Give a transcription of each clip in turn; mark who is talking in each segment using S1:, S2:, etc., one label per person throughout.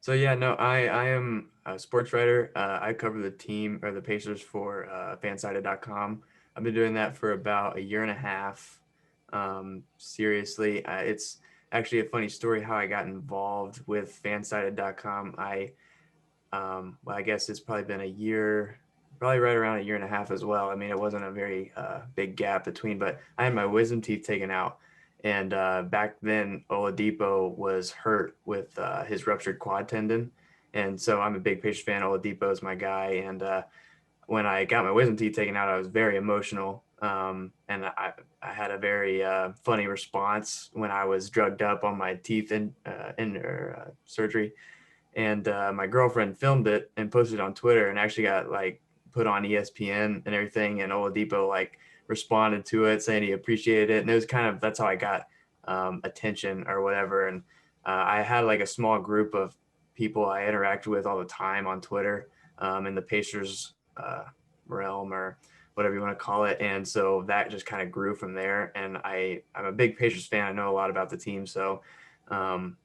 S1: So yeah, no, I am a sports writer. I cover the team or the Pacers for FanSided.com. I've been doing that for about a year and a half. Seriously, it's actually a funny story how I got involved with FanSided.com. Well, I guess it's probably been a year, probably right around a year and a half as well. I mean, it wasn't a very big gap between, but I had my wisdom teeth taken out. And back then, Oladipo was hurt with his ruptured quad tendon. And so I'm a big Pacers fan. Oladipo is my guy. And when I got my wisdom teeth taken out, I was very emotional. And I had a very funny response when I was drugged up on my teeth in surgery, and my girlfriend filmed it and posted it on Twitter and actually got like put on ESPN and everything. And Oladipo like responded to it saying he appreciated it. And it was kind of, that's how I got attention or whatever. And I had like a small group of people I interacted with all the time on Twitter in the Pacers realm or whatever you want to call it. And so that just kind of grew from there. And I'm a big Pacers fan. I know a lot about the team. So um,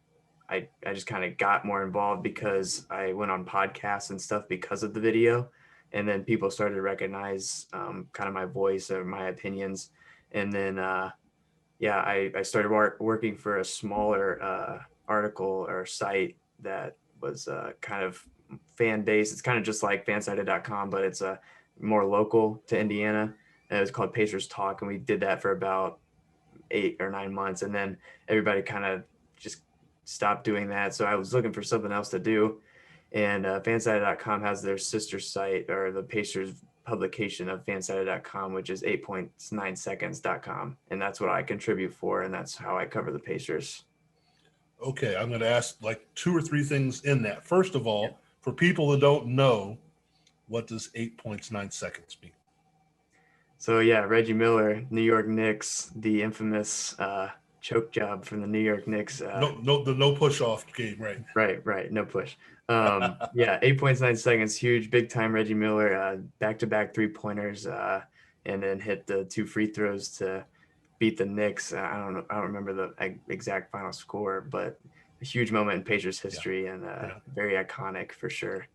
S1: I just kind of got more involved because I went on podcasts and stuff because of the video. And then people started to recognize kind of my voice or my opinions. And then, yeah, I started working for a smaller article or site that was kind of fan based. It's kind of just like fansided.com, but it's more local to Indiana. And it was called Pacers Talk. And we did that for about 8 or 9 months. And then everybody kind of just stopped doing that. So I was looking for something else to do. And fansided.com has their sister site or the Pacers publication of fansided.com, which is 8.9seconds.com. And that's what I contribute for. And that's how I cover the Pacers.
S2: Okay, I'm going to ask like 2 or 3 things in that. First of all,
S1: Yeah.
S2: for people that don't know, what does 8.9 seconds mean?
S1: So yeah, Reggie Miller, New York Knicks, the infamous choke job from the New York Knicks.
S2: The no push off game, right?
S1: Right. No push. Yeah, 8.9 seconds, huge, big time Reggie Miller, back-to-back 3-pointers, and then hit the 2 free throws to beat the Knicks. I don't remember the exact final score, but a huge moment in Pacers history and very iconic for sure.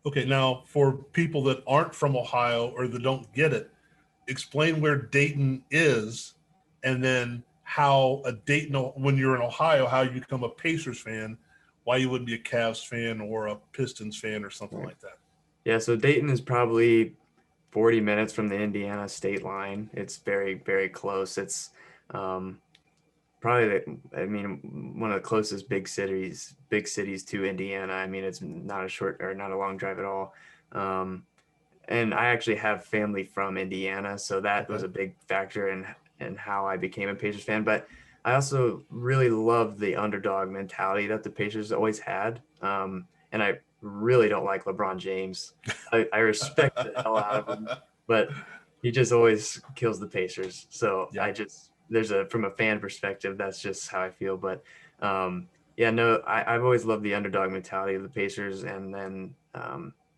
S2: Okay, now for people that aren't from Ohio or that don't get it, explain where Dayton is, and then how a Dayton, when you're in Ohio, how you become a Pacers fan, why you wouldn't be a Cavs fan or a Pistons fan or something like that.
S1: Yeah, so Dayton is probably 40 minutes from the Indiana state line. It's very, very close. It's um, probably, I mean, one of the closest big cities to Indiana. I mean, it's not a short or not a long drive at all. Um, and I actually have family from Indiana, so that was a big factor in how I became a Pacers fan. But I also really love the underdog mentality that the Pacers always had. And I really don't like LeBron James. I respect the hell out of him, but he just always kills the Pacers. So
S2: Yeah.
S1: from a fan perspective, that's just how I feel. But yeah, no, I've always loved the underdog mentality of the Pacers, and then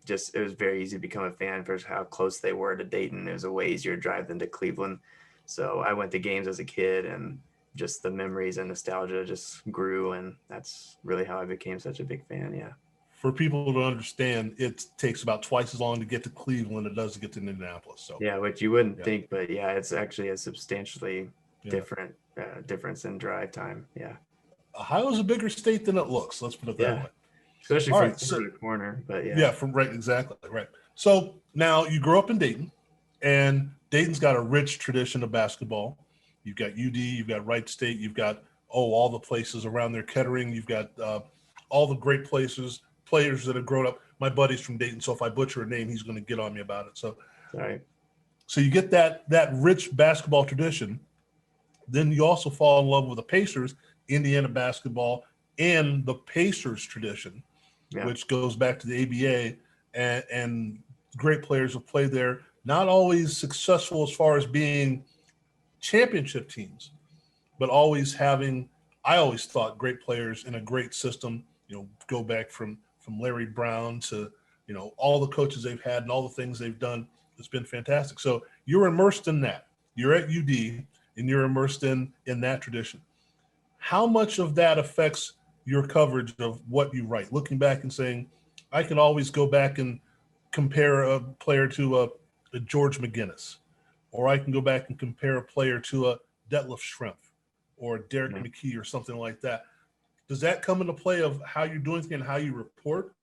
S1: just it was very easy to become a fan for how close they were to Dayton. It was a way easier drive than to Cleveland. So I went to games as a kid, and just the memories and nostalgia just grew, and that's really how I became such a big fan. Yeah.
S2: For people to understand, it takes about twice as long to get to Cleveland as it does to get to Indianapolis. So
S1: yeah, which you wouldn't think, but yeah, it's actually a substantially different difference in drive time. Yeah.
S2: Ohio's a bigger state than it looks. Let's put it that way.
S1: Especially from corner to corner, but yeah.
S2: From right, exactly, right. So now you grow up in Dayton, and Dayton's got a rich tradition of basketball. You've got UD, you've got Wright State, you've got all the places around there, Kettering. You've got all the great players that have grown up. My buddy's from Dayton, so if I butcher a name, he's going to get on me about it. So,
S1: sorry.
S2: So you get that rich basketball tradition. Then you also fall in love with the Pacers, Indiana basketball, and the Pacers tradition, which goes back to the ABA, and great players have played there. Not always successful as far as being championship teams, but always having, I always thought, great players in a great system. Go back from Larry Brown to all the coaches they've had and all the things they've done. It's been fantastic. So you're immersed in that. You're at UD and you're immersed in that tradition. How much of that affects your coverage of what you write, looking back and saying, I can always go back and compare a player to a George McGinnis, or I can go back and compare a player to a Detlef Schrempf or a Derek McKee or something like that. Does that come into play of how you're doing things and how you report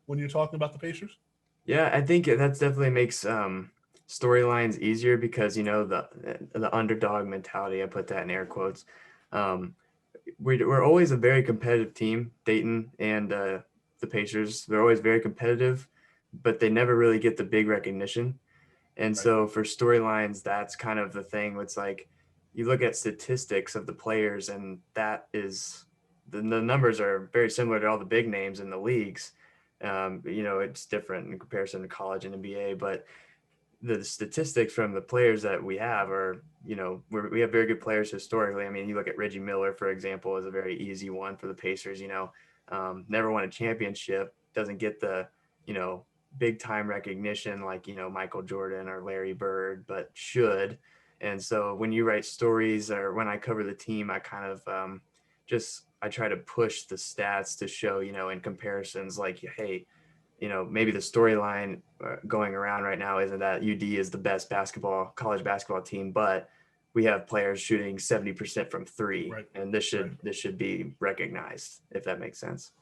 S2: when you're talking about the Pacers?
S1: Yeah, I think that's definitely makes storylines easier because the underdog mentality. I put that in air quotes. Um, we're always a very competitive team, Dayton and the Pacers. They're always very competitive, but they never really get the big recognition. And
S2: Right.
S1: so for storylines, that's kind of the thing. It's like you look at statistics of the players, and that is the numbers are very similar to all the big names in the leagues. It's different in comparison to college and NBA, but the statistics from the players that we have are, we have very good players historically. I mean, you look at Reggie Miller, for example, is a very easy one for the Pacers. Never won a championship, doesn't get the, big time recognition like, Michael Jordan or Larry Bird, but should. And so when you write stories or when I cover the team, I kind of I try to push the stats to show, in comparisons like, hey, maybe the storyline going around right now isn't that UD is the best college basketball team, but we have players shooting 70% from three,
S2: Right.
S1: and this should be recognized, if that makes sense.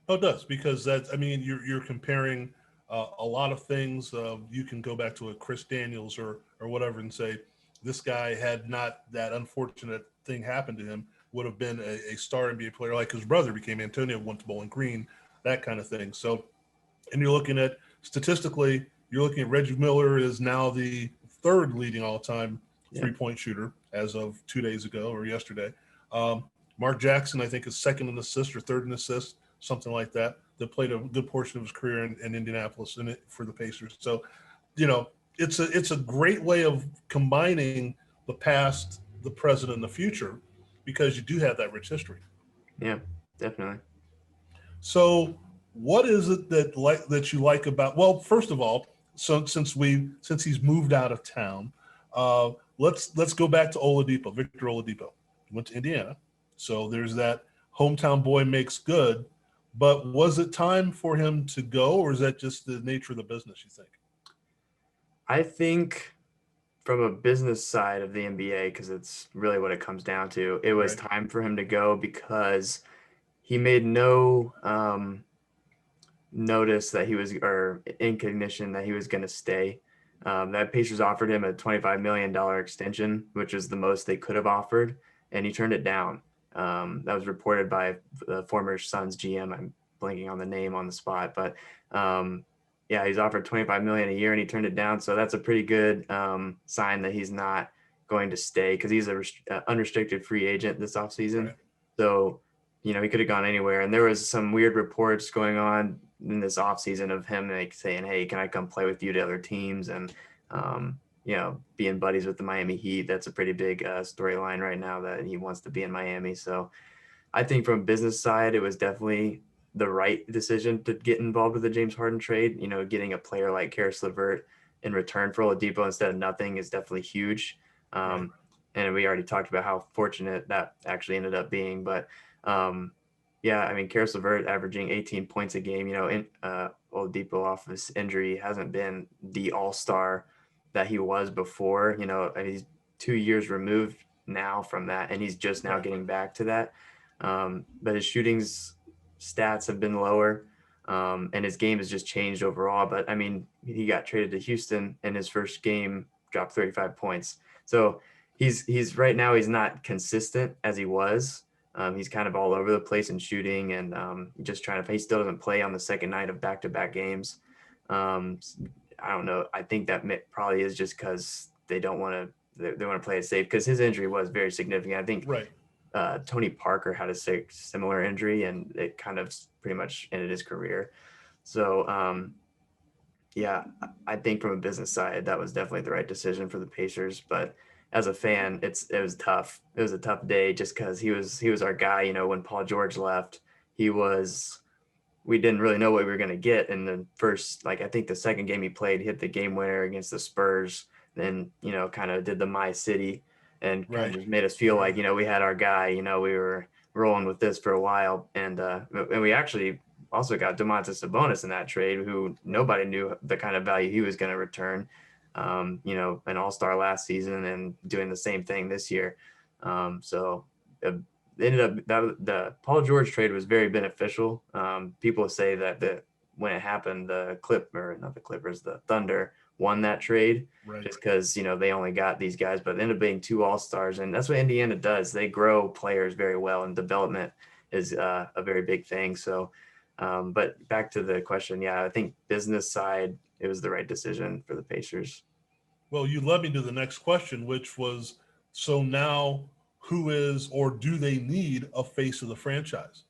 S2: Oh, it does, because you're comparing a lot of things. You can go back to a Chris Daniels or whatever and say, this guy had not that unfortunate thing happen to him, would have been a star NBA player, like his brother became Antonio, went to Bowling Green, that kind of thing. So, and you're looking at statistically, you're looking at Reggie Miller is now the third leading all-time three-point shooter as of 2 days ago or yesterday. Mark Jackson, I think, is second in assists or third in assists, something like that. That played a good portion of his career in Indianapolis for the Pacers. So, it's a great way of combining the past, the present, and the future, because you do have that rich history.
S1: Yeah, definitely.
S2: So, what is it that you like about? Well, first of all, so since he's moved out of town, let's go back to Oladipo, Victor Oladipo. He went to Indiana, so there's that hometown boy makes good. But was it time for him to go, or is that just the nature of the business, you think?
S1: I think from a business side of the NBA, because it's really what it comes down to, it was
S2: Right.
S1: time for him to go because he made no notice that he was, or incognition that he was going to stay. That Pacers offered him a $25 million extension, which is the most they could have offered, and he turned it down. That was reported by the former Suns GM. I'm blanking on the name on the spot, but yeah, he's offered $25 million a year and he turned it down. So that's a pretty good sign that he's not going to stay, because he's a unrestricted free agent this offseason.
S2: Right.
S1: So, he could have gone anywhere. And there was some weird reports going on in this offseason of him like saying, hey, can I come play with you to other teams? And, being buddies with the Miami Heat. That's a pretty big storyline right now that he wants to be in Miami. So I think from a business side, it was definitely the right decision to get involved with the James Harden trade. Getting a player like Karis LeVert in return for Oladipo instead of nothing is definitely huge.
S2: Right.
S1: And we already talked about how fortunate that actually ended up being. But yeah, I mean, Karis LeVert averaging 18 points a game, Oladipo off of his injury hasn't been the all-star that he was before. And he's 2 years removed now from that, and he's just now
S2: Right.
S1: getting back to that. But his shooting's stats have been lower, and his game has just changed overall. But I mean, he got traded to Houston, and his first game dropped 35 points. So he's right now he's not consistent as he was. He's kind of all over the place in shooting, and just trying to. He still doesn't play on the second night of back-to-back games. I don't know. I think that probably is just because they don't want to. They want to play it safe, because his injury was very significant. I think
S2: Right.
S1: Tony Parker had a similar injury, and it kind of pretty much ended his career. So yeah, I think from a business side, that was definitely the right decision for the Pacers. But as a fan, it was tough. It was a tough day just because he was our guy. When Paul George left, we didn't really know what we were going to get in the first, like, I think the second game he played, hit the game winner against the Spurs, then, kind of did the My City and kind of
S2: Right.
S1: just made us feel like, we had our guy, we were rolling with this for a while, and we actually also got Domantas Sabonis in that trade, who nobody knew the kind of value he was going to return. An all-star last season and doing the same thing this year. So it ended up that the Paul George trade was very beneficial. People say that when it happened, the Thunder won that trade,
S2: Right.
S1: just because they only got these guys, but it ended up being two all-stars, and that's what Indiana does. They grow players very well, and development is a very big thing. So, but back to the question, yeah, I think business side, it was the right decision for the Pacers.
S2: Well, you led me to the next question, which was, so now who is or do they need a face of the franchise?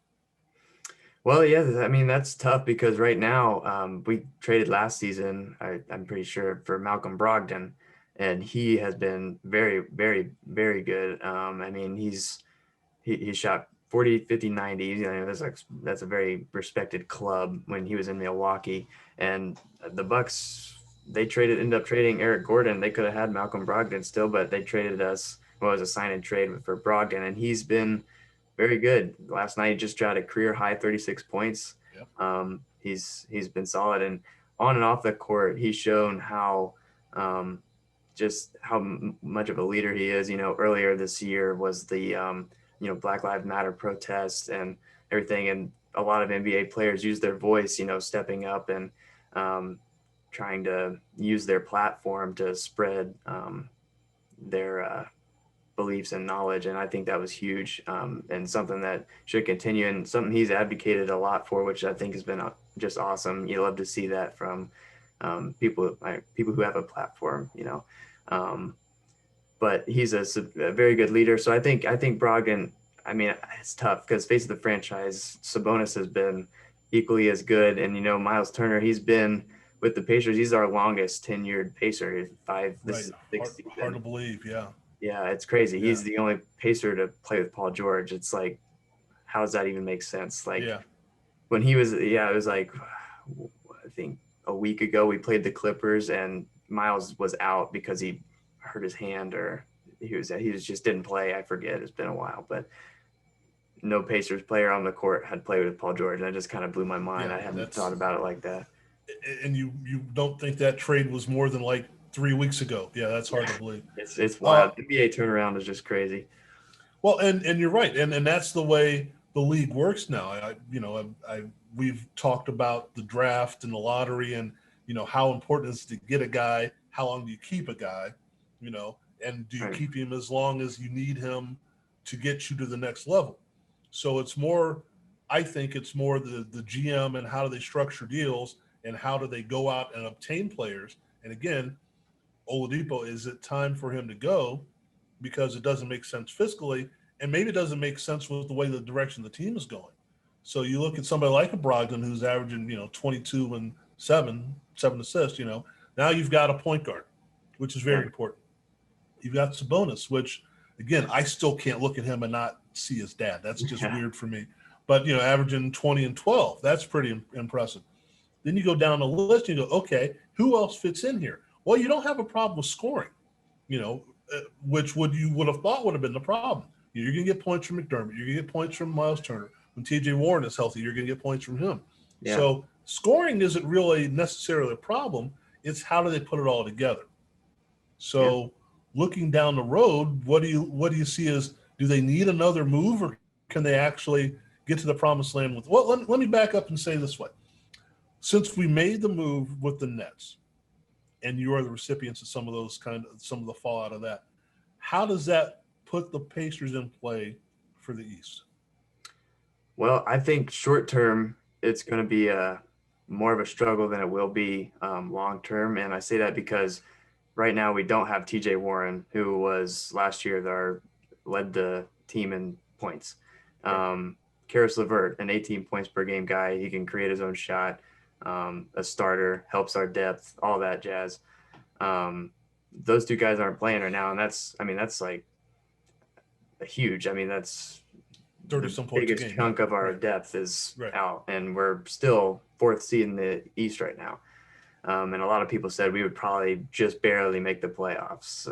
S1: Well, yeah, I mean, that's tough because right now we traded last season, I'm pretty sure, for Malcolm Brogdon, and he has been very, very, very good. I mean, he shot 40, 50, 90. That's a very respected club when he was in Milwaukee. And the Bucks, ended up trading Eric Gordon. They could have had Malcolm Brogdon still, but they traded us, well, it was a sign and trade for Brogdon, and he's been very good. Last night, he just shot a career high 36 points.
S2: Yep.
S1: He's been solid, and on and off the court, he's shown how just how much of a leader he is. Earlier this year was the Black Lives Matter protests and everything, and a lot of NBA players use their voice, stepping up and trying to use their platform to spread their beliefs and knowledge. And I think that was huge, and something that should continue, and something he's advocated a lot for, which I think has been just awesome. You love to see that from people who have a platform, but he's a very good leader. So I think Brogdon, I mean, it's tough because face of the franchise, Sabonis has been equally as good. And, Miles Turner, he's been with the Pacers. He's our longest tenured Pacer. This is sixth season.
S2: Hard to believe. Yeah.
S1: Yeah, it's crazy.
S2: Yeah.
S1: He's the only Pacer to play with Paul George. It's like, how does that even make sense? Like,
S2: Yeah.
S1: when he was, it was like, I think a week ago we played the Clippers and Miles was out because he hurt his hand, or he just didn't play. I forget. It's been a while, but no Pacers player on the court had played with Paul George, and that just kind of blew my mind.
S2: Yeah,
S1: I hadn't thought about it like that.
S2: And you don't think that trade was more than like 3 weeks ago? Yeah, that's hard to believe.
S1: It's wild. NBA turnaround is just crazy.
S2: Well, and you're right, and that's the way the league works now. We've talked about the draft and the lottery, and how important it is to get a guy. How long do you keep a guy? And do you keep him as long as you need him to get you to the next level? So it's more, I think it's more the GM and how do they structure deals and how do they go out and obtain players. And again, Oladipo, is it time for him to go because it doesn't make sense fiscally, and maybe it doesn't make sense with the way the direction the team is going. So you look at somebody like a Brogdon who's averaging 22 and seven assists. Now you've got a point guard, which is very important. You've got Sabonis, which again I still can't look at him and not see his dad. That's just weird for me. But averaging 20 and 12, that's pretty impressive. Then you go down the list and you go, okay, who else fits in here? Well, you don't have a problem with scoring, which you would have thought would have been the problem. You're going to get points from McDermott. You're going to get points from Miles Turner. When T.J. Warren is healthy, you're going to get points from him. Yeah. So scoring isn't really necessarily a problem. It's how do they put it all together? So looking down the road, what do you see as, do they need another move, or can they actually get to the promised land with? Well, let me back up and say this way. Since we made the move with the Nets, and you are the recipients of some of the fallout of that, how does that put the Pacers in play for the East?
S1: Well, I think short term it's going to be more of a struggle than it will be long term, and I say that because right now we don't have T.J. Warren, who was last year led the team in points. Karis LeVert, an 18 points per game guy, he can create his own shot. A starter, helps our depth, all that jazz. Those two guys aren't playing right now, and that's like a huge. That's
S2: 30-some
S1: the biggest chunk of our depth is out, and we're still fourth seed in the East right now. And a lot of people said we would probably just barely make the playoffs.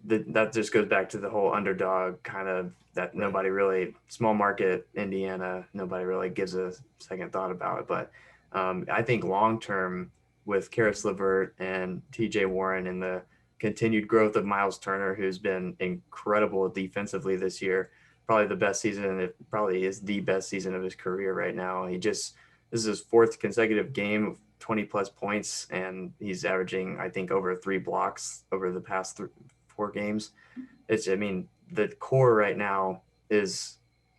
S1: that just goes back to the whole underdog kind of that nobody really, small market Indiana, nobody really gives a second thought about it. But I think long term with Karis LeVert and TJ Warren and the continued growth of Miles Turner, who's been incredible defensively this year, probably the best season. It probably is the best season of his career right now. This is his fourth consecutive game of 20 plus points, and he's averaging, I think, over 3 blocks over the past 4 games. I mean, the core right now is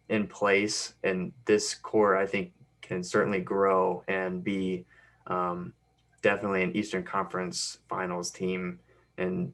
S1: in place, and this core, I think, can certainly grow and be definitely an Eastern Conference Finals team, and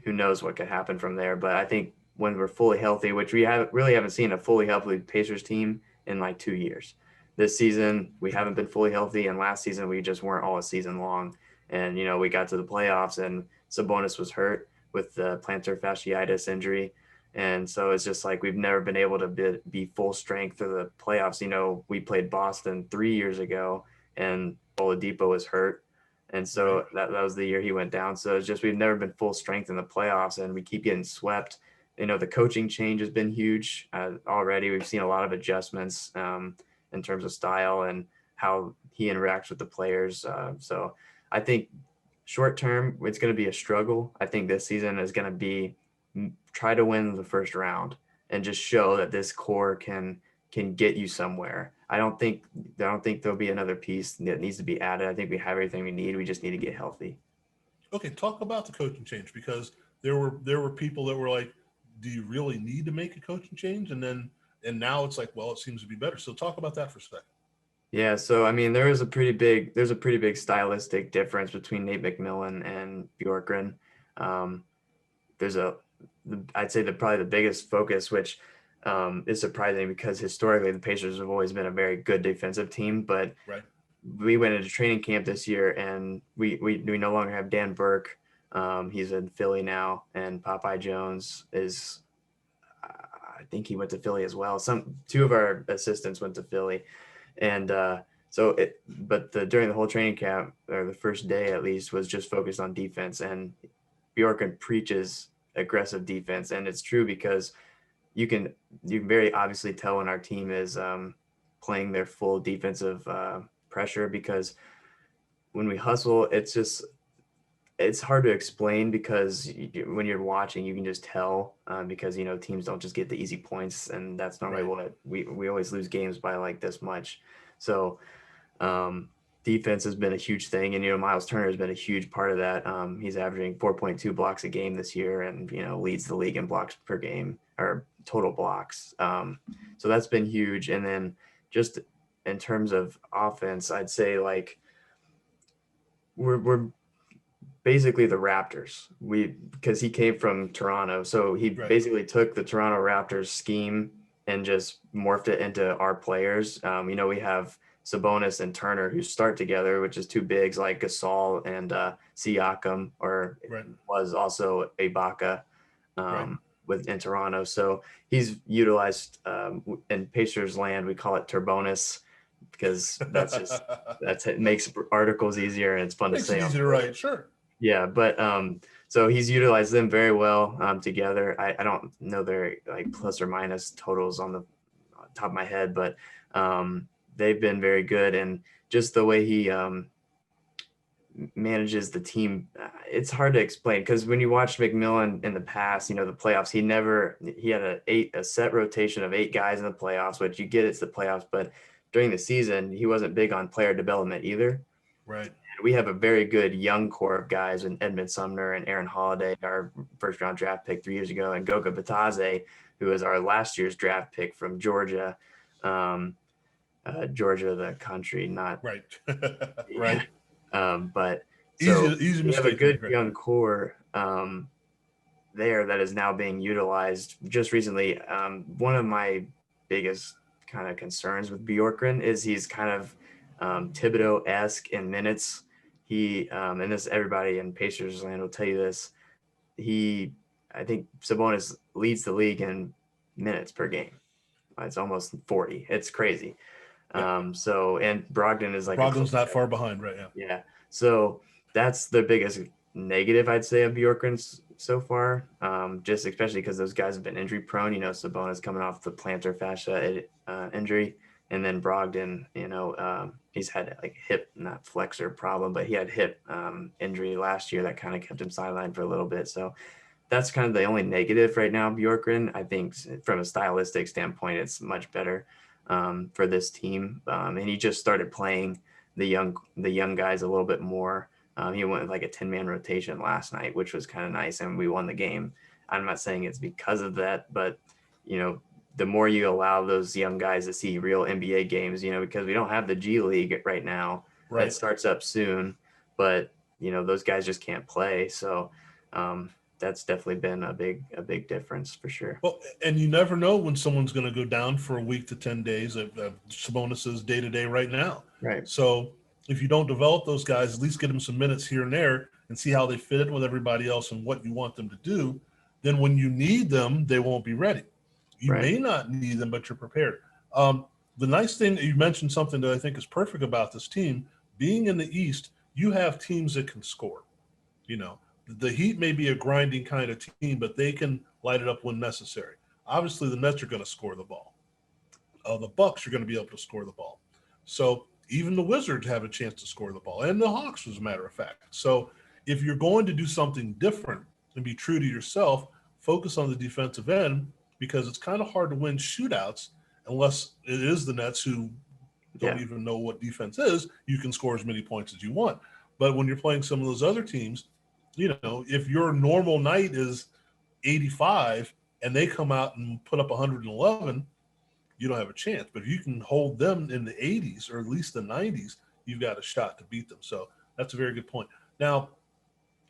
S1: who knows what could happen from there. But I think when we're fully healthy, which we haven't seen a fully healthy Pacers team in like 2 years. This season, we haven't been fully healthy, and last season we just weren't all a season long. And, we got to the playoffs, and Sabonis was hurt with the plantar fasciitis injury. And so it's just like we've never been able to be full strength for the playoffs. We played Boston 3 years ago, and Oladipo was hurt. And so that was the year he went down. So it's just we've never been full strength in the playoffs, and we keep getting swept. The coaching change has been huge already. We've seen a lot of adjustments in terms of style and how he interacts with the players. So I think short term, it's going to be a struggle. I think this season is going to be try to win the first round and just show that this core can get you somewhere. I don't think there'll be another piece that needs to be added. I think we have everything we need. We just need to get healthy.
S2: Okay, talk about the coaching change, because there were people that were like, do you really need to make a coaching change? And now it's like, well, it seems to be better. So talk about that for a second.
S1: Yeah, so I mean, there's a pretty big stylistic difference between Nate McMillan and Bjorkgren. I'd say probably the biggest focus, which is surprising because historically the Pacers have always been a very good defensive team, but we went into training camp this year and we no longer have Dan Burke. He's in Philly now, and Popeye Jones is, I think he went to Philly as well. Two of our assistants went to Philly. And during the whole training camp, or the first day at least, was just focused on defense. And Bjorkgren preaches aggressive defense, and it's true because you can very obviously tell when our team is playing their full defensive pressure, because when we hustle, it's hard to explain, because when you're watching, you can just tell because teams don't just get the easy points, and that's normally what we always lose games by like this much. So defense has been a huge thing, and Miles Turner has been a huge part of that. He's averaging 4.2 blocks a game this year, and leads the league in blocks per game, or total blocks. So that's been huge. And then just in terms of offense, I'd say like we're basically the Raptors, because he came from Toronto. So he basically took the Toronto Raptors scheme and just morphed it into our players. We have Sabonis and Turner who start together, which is two bigs like Gasol and Siakam, or was also Ibaka in Toronto. So he's utilized in Pacers land, we call it Turbonus, because it makes articles easier and it's fun to say.
S2: Easier to write, sure.
S1: Yeah, but so he's utilized them very well together. I don't know their like plus or minus totals on the top of my head, but they've been very good. And just the way he manages the team, it's hard to explain, because when you watch McMillan in the past, the playoffs, he had a set rotation of 8 guys in the playoffs, which you get, it's the playoffs, but during the season, he wasn't big on player development either.
S2: Right.
S1: We have a very good young core of guys in Edmund Sumner and Aaron Holiday, our first round draft pick 3 years ago, and Goga Batadze, who is our last year's draft pick from Georgia. Georgia, the country, not
S2: right.
S1: Right. But so
S2: easy
S1: we have a good young core there that is now being utilized. Just recently, one of my biggest kind of concerns with Bjorkgren is he's kind of Thibodeau-esque in minutes. He and this, everybody in Pacers land will tell you this, I think Sabonis leads the league in minutes per game. It's almost 40. It's crazy. And Brogdon is like
S2: Brogdon's not far behind, right?
S1: Yeah. So that's the biggest negative, I'd say, of Bjorkgren's so far, just especially because those guys have been injury prone. Sabonis coming off the plantar fascia injury, and then Brogdon, he's had like hip, not flexor problem, but he had hip injury last year that kind of kept him sidelined for a little bit. So that's kind of the only negative right now. Bjorkgren, I think from a stylistic standpoint, it's much better for this team. And he just started playing the young guys a little bit more. He went with like a 10-man rotation last night, which was kind of nice, and we won the game. I'm not saying it's because of that, but the more you allow those young guys to see real NBA games, because we don't have the G League right now.
S2: Right.
S1: That starts up soon, but those guys just can't play. So that's definitely been a big difference for sure.
S2: Well, and you never know when someone's going to go down for a week to 10 days. Sabonis is day-to-day right now.
S1: Right.
S2: So if you don't develop those guys, at least get them some minutes here and there and see how they fit in with everybody else and what you want them to do. Then when you need them, they won't be ready. You may not need them, but you're prepared. The nice thing that you mentioned, something that I think is perfect about this team, being in the East, you have teams that can score. The Heat may be a grinding kind of team, but they can light it up when necessary. Obviously, the Nets are going to score the ball. The Bucks are going to be able to score the ball. So even the Wizards have a chance to score the ball, and the Hawks, as a matter of fact. So if you're going to do something different and be true to yourself, focus on the defensive end, because it's kind of hard to win shootouts unless it is the Nets, who don't even know what defense is. You can score as many points as you want. But when you're playing some of those other teams, if your normal night is 85 and they come out and put up 111, you don't have a chance. But if you can hold them in the 80s or at least the 90s, you've got a shot to beat them. So that's a very good point. Now,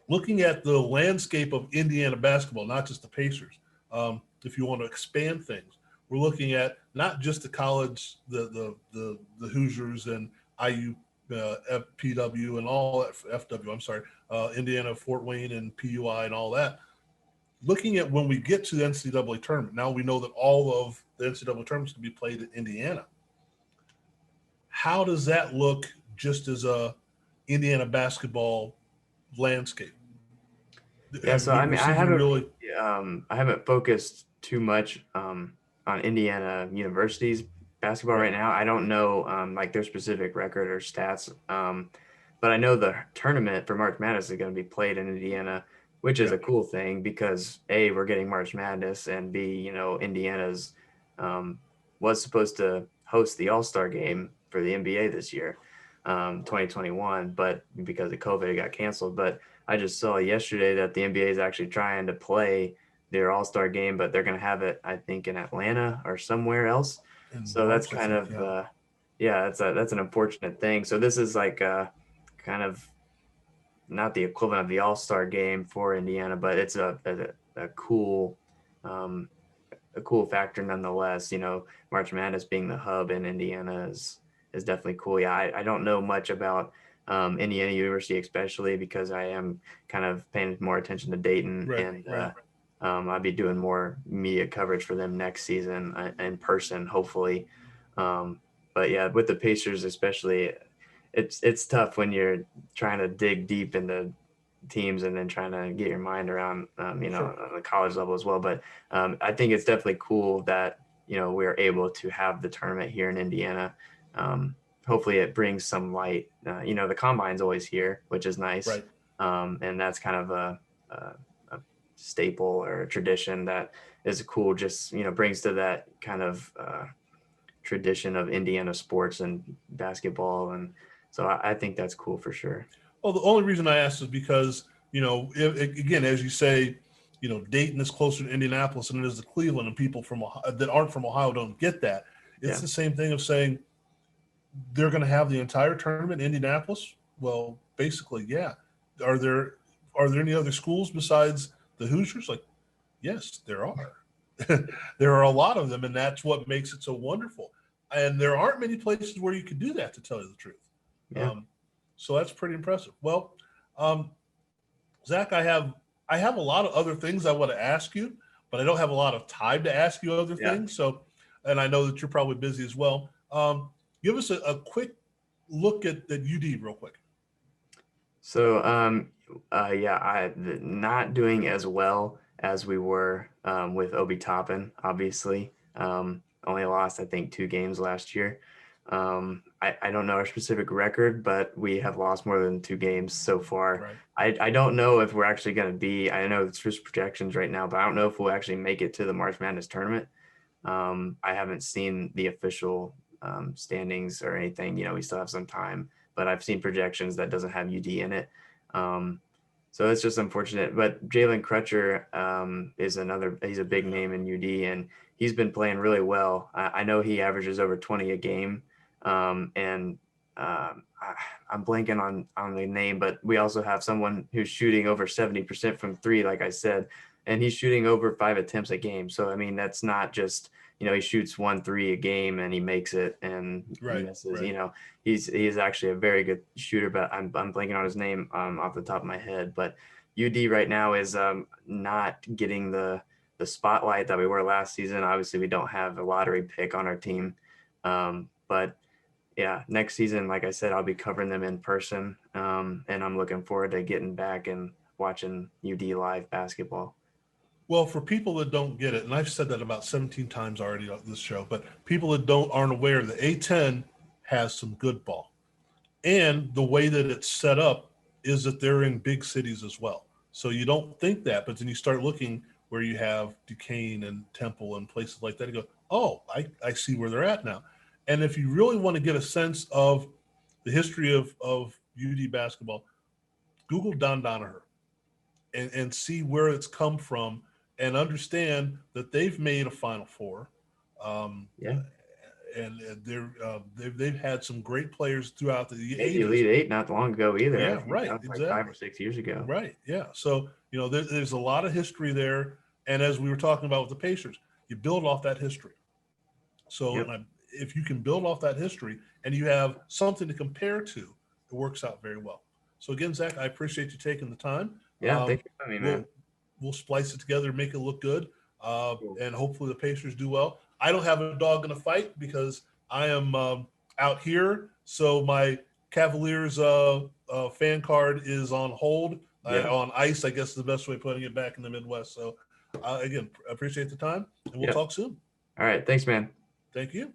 S2: looking at the landscape of Indiana basketball, not just the Pacers, if you want to expand things, we're looking at not just the college, the Hoosiers and IU, FPW and all that, FW, I'm sorry, Indiana, Fort Wayne and PUI and all that. Looking at when we get to the NCAA tournament, now we know that all of the NCAA tournaments can be played in Indiana. How does that look just as a Indiana basketball landscape?
S1: Yeah, so I mean, I haven't focused too much on Indiana University's basketball right now. I don't know like their specific record or stats, but I know the tournament for March Madness is going to be played in Indiana, which is a cool thing because A, we're getting March Madness, and B, Indiana's was supposed to host the All-Star game for the NBA this year, 2021, but because of COVID, it got canceled. But I just saw yesterday that the NBA is actually trying to play their All-Star game, but they're going to have it, I think, in Atlanta or somewhere else. So that's kind of, that's an unfortunate thing. So this is like kind of not the equivalent of the All-Star game for Indiana, but it's a cool factor nonetheless. March Madness being the hub in Indiana is definitely cool. Yeah, I don't know much about Indiana University, especially because I am kind of paying more attention to Dayton, I'll be doing more media coverage for them next season in person, hopefully. But yeah, with the Pacers especially, it's tough when you're trying to dig deep into teams and then trying to get your mind around, on the college level as well. But I think it's definitely cool that, we're able to have the tournament here in Indiana. Hopefully it brings some light. The combine's always here, which is nice.
S2: Right.
S1: And that's kind of a staple or a tradition that is cool, just, brings to that kind of tradition of Indiana sports and basketball. And so I think that's cool for sure.
S2: Well, the only reason I asked is because, again, as you say, Dayton is closer to Indianapolis than it is to Cleveland, and people that aren't from Ohio don't get that. It's the same thing of saying they're going to have the entire tournament in Indianapolis. Well, basically, yeah. Are there any other schools besides the Hoosiers? Like, yes, there are. There are a lot of them, and that's what makes it so wonderful. And there aren't many places where you could do that, to tell you the truth.
S1: Yeah.
S2: So that's pretty impressive. Well, Zach, I have a lot of other things I want to ask you, but I don't have a lot of time to ask you other things. So, and I know that you're probably busy as well. Give us a quick look at UD real quick.
S1: So, not doing as well as we were with Obi Toppin, obviously. Only lost, I think, 2 games last year. I don't know our specific record, but we have lost more than 2 games so far.
S2: Right.
S1: I don't know if we're actually going to be, I know it's just projections right now, but I don't know if we'll actually make it to the March Madness tournament. I haven't seen the official standings or anything. We still have some time, but I've seen projections that doesn't have UD in it. So it's just unfortunate. But Jalen Crutcher he's a big name in UD, and he's been playing really well. I know he averages over 20 a game. And I'm blanking on the name, but we also have someone who's shooting over 70% from three, like I said, and he's shooting over 5 attempts a game. So, I mean, that's not just, he shoots 1 3 a game and he makes it and
S2: Right,
S1: misses,
S2: right.
S1: He's actually a very good shooter, but I'm blanking on his name off the top of my head. But UD right now is not getting the spotlight that we were last season. Obviously, we don't have a lottery pick on our team. But yeah, next season, like I said, I'll be covering them in person. And I'm looking forward to getting back and watching UD live basketball.
S2: Well, for people that don't get it, and I've said that about 17 times already on this show, but people that aren't aware, the A10 has some good ball. And the way that it's set up is that they're in big cities as well. So you don't think that, but then you start looking where you have Duquesne and Temple and places like that, and go, oh, I see where they're at now. And if you really want to get a sense of the history of UD basketball, Google Don Donaher and see where it's come from and understand that they've made a Final Four. Um,
S1: Yeah.
S2: and they've had some great players throughout the
S1: Made the
S2: 80s.
S1: Elite Eight not long ago either. I
S2: Yeah,
S1: think
S2: right,
S1: that was like
S2: exactly.
S1: 5 or 6 years ago.
S2: Right, yeah. So, there's a lot of history there. And as we were talking about with the Pacers, you build off that history. So
S1: Yep.
S2: if you can build off that history and you have something to compare to, it works out very well. So again, Zach, I appreciate you taking the time.
S1: Yeah, thanks for having me, man.
S2: We'll splice it together and make it look good.
S1: Cool.
S2: And hopefully the Pacers do well. I don't have a dog in a fight because I am out here. So my Cavaliers fan card is on hold,
S1: Yeah.
S2: on ice, I guess is the best way of putting it, back in the Midwest. So again, appreciate the time, and we'll talk soon.
S1: All right. Thanks, man.
S2: Thank you.